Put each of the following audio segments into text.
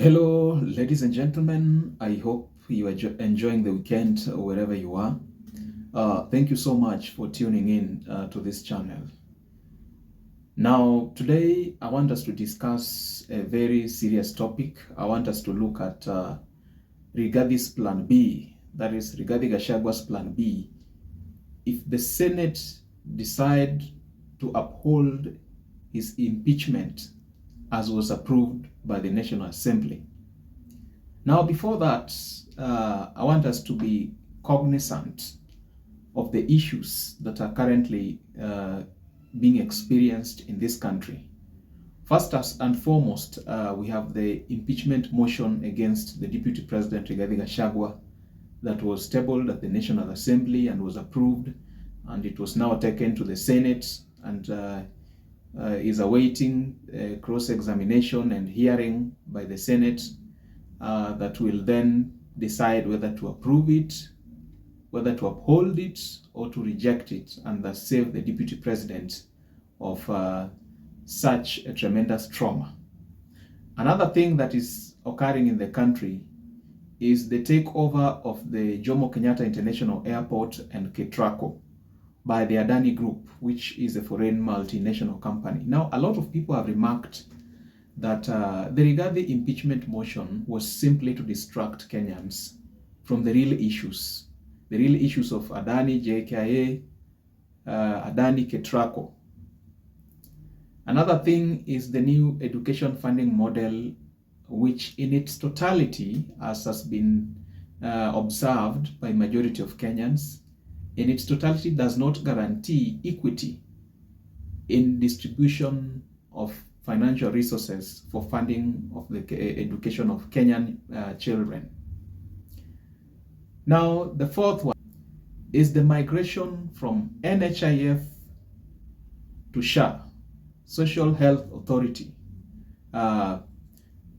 Hello, ladies and gentlemen. I hope you are enjoying the weekend wherever you are. Thank you so much for tuning in to this channel. Now, today I want us to discuss a very serious topic. I want us to look at Rigathi's Plan B, that is Rigathi Gachagua's Plan B. If the Senate decide to uphold his impeachment as was approved by the National Assembly. Now, before that, I want us to be cognizant of the issues that are currently being experienced in this country. First and foremost, we have the impeachment motion against the Deputy President Rigathi Gachagua that was tabled at the National Assembly and was approved, and it was now taken to the Senate and is awaiting cross-examination and hearing by the Senate that will then decide whether to approve it, whether to uphold it, or to reject it, and thus save the Deputy President of such a tremendous trauma. Another thing that is occurring in the country is the takeover of the Jomo Kenyatta International Airport and Ketraco by the Adani Group, which is a foreign multinational company. Now, a lot of people have remarked that the Rigathi impeachment motion was simply to distract Kenyans from the real issues of Adani, JKIA, Adani, Ketraco. Another thing is the new education funding model, which in its totality, as has been observed by majority of Kenyans, in its totality does not guarantee equity in distribution of financial resources for funding of the education of Kenyan children. Now, the fourth one is the migration from NHIF to SHA, Social Health Authority,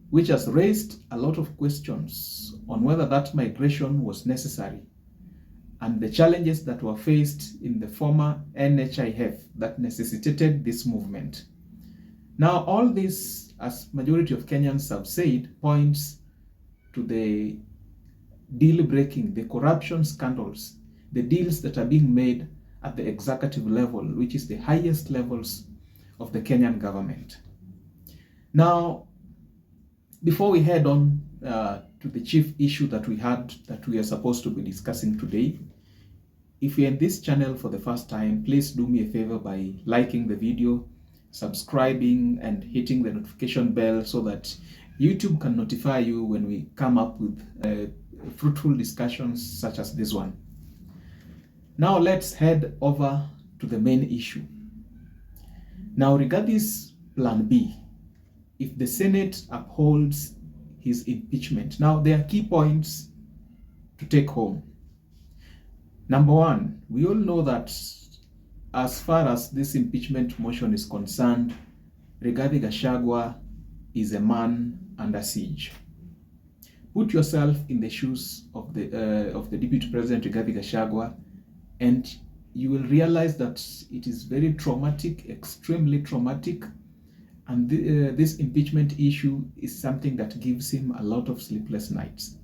which has raised a lot of questions on whether that migration was necessary and the challenges that were faced in the former NHIF that necessitated this movement. Now, all this, as majority of Kenyans have said, points to the deal breaking, the corruption scandals, the deals that are being made at the executive level, which is the highest levels of the Kenyan government. Now, before we head on to the chief issue that we are supposed to be discussing today, if you're in this channel for the first time, please do me a favor by liking the video, subscribing, and hitting the notification bell so that YouTube can notify you when we come up with fruitful discussions such as this one. Now let's head over to the main issue. Now, Rigathi's Plan B, if the Senate upholds his impeachment. Now, there are key points to take home. Number one, we all know that as far as this impeachment motion is concerned, Rigathi Gachagua is a man under siege. Put yourself in the shoes of the Deputy President Rigathi Gachagua, and you will realize that it is very traumatic, extremely traumatic, and this impeachment issue is something that gives him a lot of sleepless nights.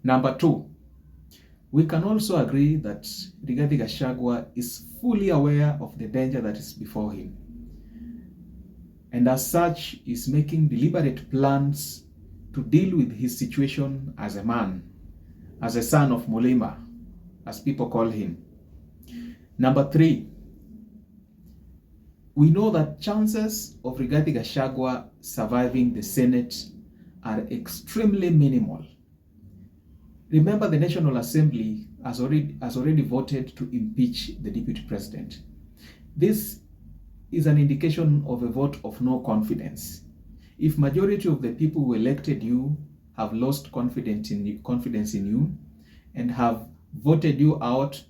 Number two, we can also agree that Rigathi Gachagua is fully aware of the danger that is before him, and as such is making deliberate plans to deal with his situation as a man, as a son of Mulima, as people call him. Number three, we know that chances of Rigathi Gachagua surviving the Senate are extremely minimal. Remember, the National Assembly has already voted to impeach the Deputy President. This is an indication of a vote of no confidence. If majority of the people who elected you have lost confidence in you and have voted you out,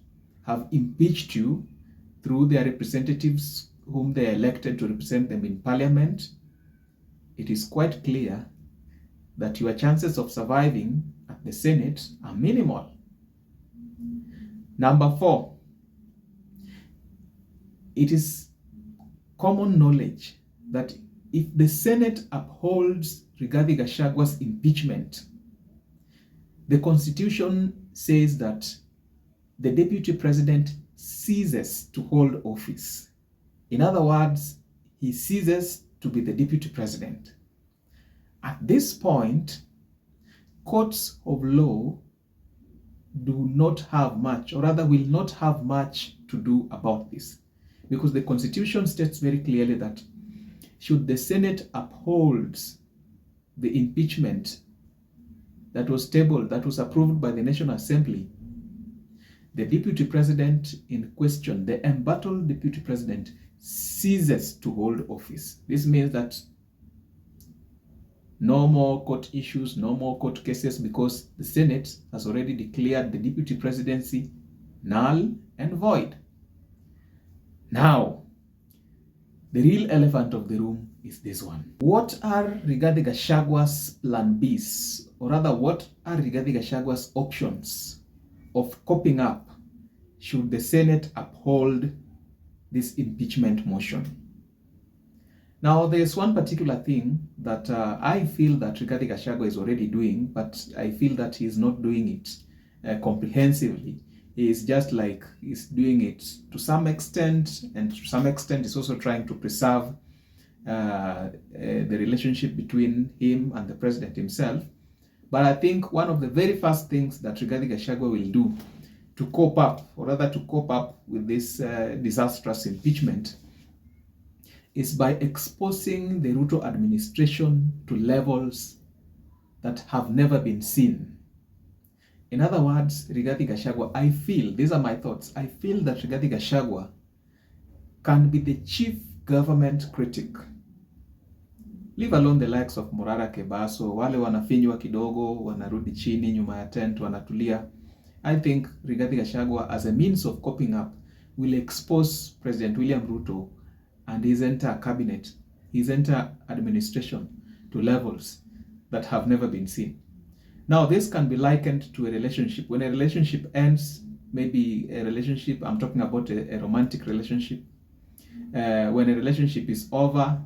have impeached you through their representatives whom they elected to represent them in Parliament, it is quite clear that your chances of surviving at the Senate are minimal. Number four, it is common knowledge that if the Senate upholds Rigathi Gachagua's impeachment, the Constitution says that the Deputy President ceases to hold office. In other words, he ceases to be the Deputy President. At this point, courts of law do not have much, or rather will not have much to do about this, because the Constitution states very clearly that should the Senate uphold the impeachment that was tabled, that was approved by the National Assembly, the Deputy President in question, the embattled Deputy President, ceases to hold office. This means that no more court issues, no more court cases, because the Senate has already declared the Deputy Presidency null and void. Now, the real elephant of the room is this one. What are Rigathi Gachagua's plan Bs, or rather, what are Rigathi Gachagua's options of coping up should the Senate uphold this impeachment motion? Now, there's one particular thing that I feel that Rigathi Gachagua is already doing, but I feel that he's not doing it comprehensively. He's just like, he's doing it to some extent, and to some extent he's also trying to preserve the relationship between him and the president himself. But I think one of the very first things that Rigathi Gachagua will do to cope up, or rather to cope up with this disastrous impeachment, is by exposing the Ruto administration to levels that have never been seen. In other words, Rigathi Gachagua, I feel, these are my thoughts, I feel that Rigathi Gachagua can be the chief government critic. Leave alone the likes of Morara Kebaso, wale wanafinywa kidogo, wanarudi chini, nyuma ya tent, wanatulia. I think Rigathi Gachagua, as a means of coping up, will expose President William Ruto and his entire cabinet, his entire administration, to levels that have never been seen. Now, this can be likened to a relationship. When a relationship ends, maybe a relationship, I'm talking about a romantic relationship. When a relationship is over,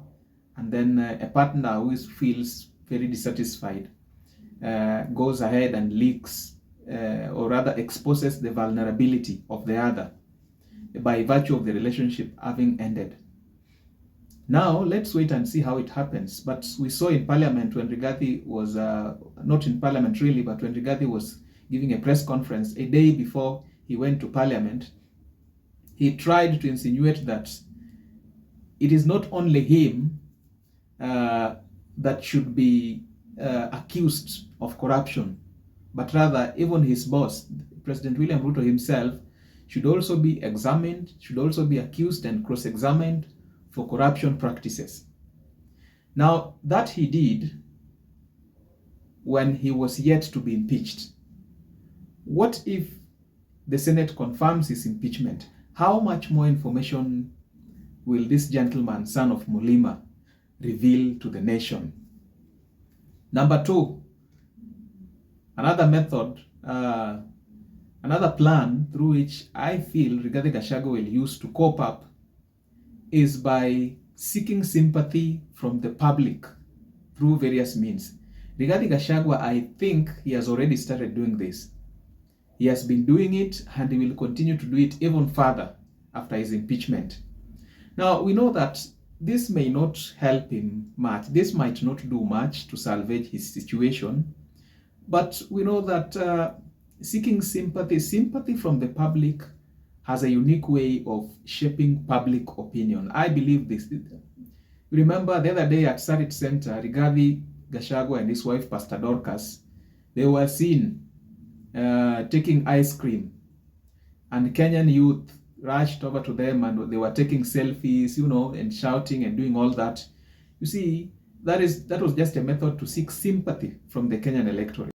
and then a partner who feels very dissatisfied goes ahead and leaks, or rather exposes the vulnerability of the other by virtue of the relationship having ended. Now, let's wait and see how it happens. But we saw in Parliament when Rigathi was, not in Parliament really, but when Rigathi was giving a press conference a day before he went to Parliament, he tried to insinuate that it is not only him that should be accused of corruption, but rather even his boss, President William Ruto himself, should also be examined, should also be accused and cross-examined for corruption practices. Now, that he did when he was yet to be impeached. What if the Senate confirms his impeachment? How much more information will this gentleman, son of Mulima, reveal to the nation? Number two, another method, another plan through which I feel Rigathi Gachagua will use to cope up is by seeking sympathy from the public through various means. Rigathi Gachagua, I think he has already started doing this. He has been doing it, and he will continue to do it even further after his impeachment. Now, we know that this may not help him much. This might not do much to salvage his situation, but we know that seeking sympathy from the public has a unique way of shaping public opinion. I believe this. Remember the other day at Sarit Center, Rigathi Gachagua and his wife, Pastor Dorcas, they were seen taking ice cream, and Kenyan youth rushed over to them and they were taking selfies, and shouting and doing all that. You see, that was just a method to seek sympathy from the Kenyan electorate.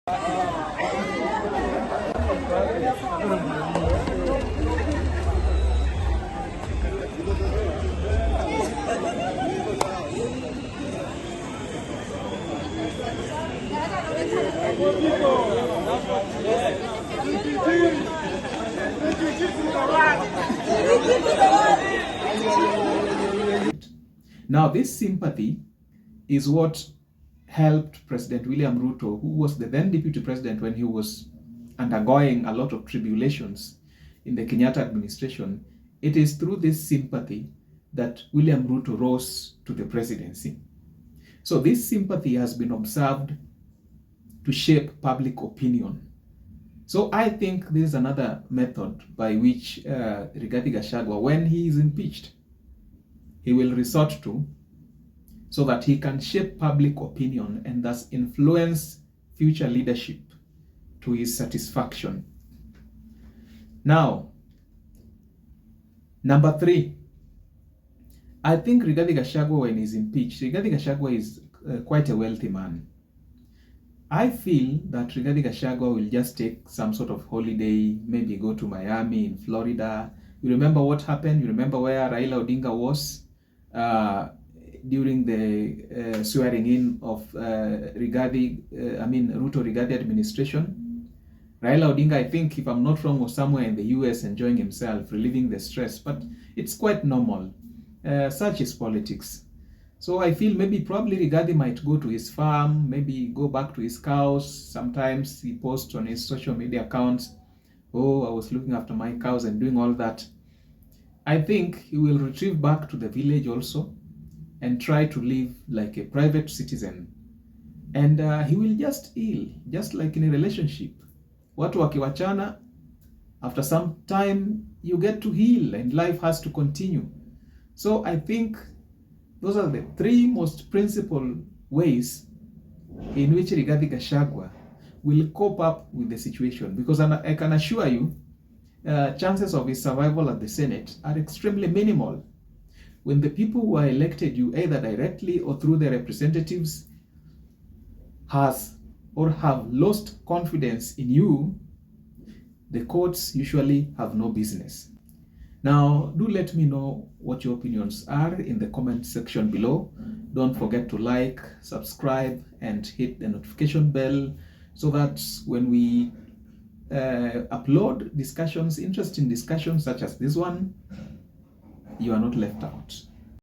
Now, this sympathy is what helped President William Ruto, who was the then deputy president when he was undergoing a lot of tribulations in the Kenyatta administration, it is through this sympathy that William Ruto rose to the presidency. So this sympathy has been observed to shape public opinion. So I think this is another method by which Rigathi Gachagua, when he is impeached, he will resort to, so that he can shape public opinion and thus influence future leadership to his satisfaction. Now, number 3, I think Rigathi Gachagua, when he's impeached, Rigathi Gachagua is quite a wealthy man. I feel that Rigathi Gachagua will just take some sort of holiday, maybe go to Miami, in Florida. You remember what happened? You remember where Raila Odinga was during the swearing in of Ruto Rigathi administration? Raila Odinga, I think, if I'm not wrong, was somewhere in the US enjoying himself, relieving the stress, but it's quite normal. Such is politics. So I feel probably Rigathi might go to his farm, maybe go back to his cows. Sometimes he posts on his social media accounts, oh, I was looking after my cows and doing all that. I think he will retrieve back to the village also and try to live like a private citizen. And he will just heal, just like in a relationship. Watu wakiwachana, after some time, you get to heal and life has to continue. So I think those are the 3 most principal ways in which Rigathi Gachagua will cope up with the situation. Because I can assure you, chances of his survival at the Senate are extremely minimal. When the people who are elected you, either directly or through their representatives, have lost confidence in you, the courts usually have no business. Now, do let me know what your opinions are in the comment section below. Don't forget to like, subscribe, and hit the notification bell so that when we upload discussions, interesting discussions such as this one, you are not left out.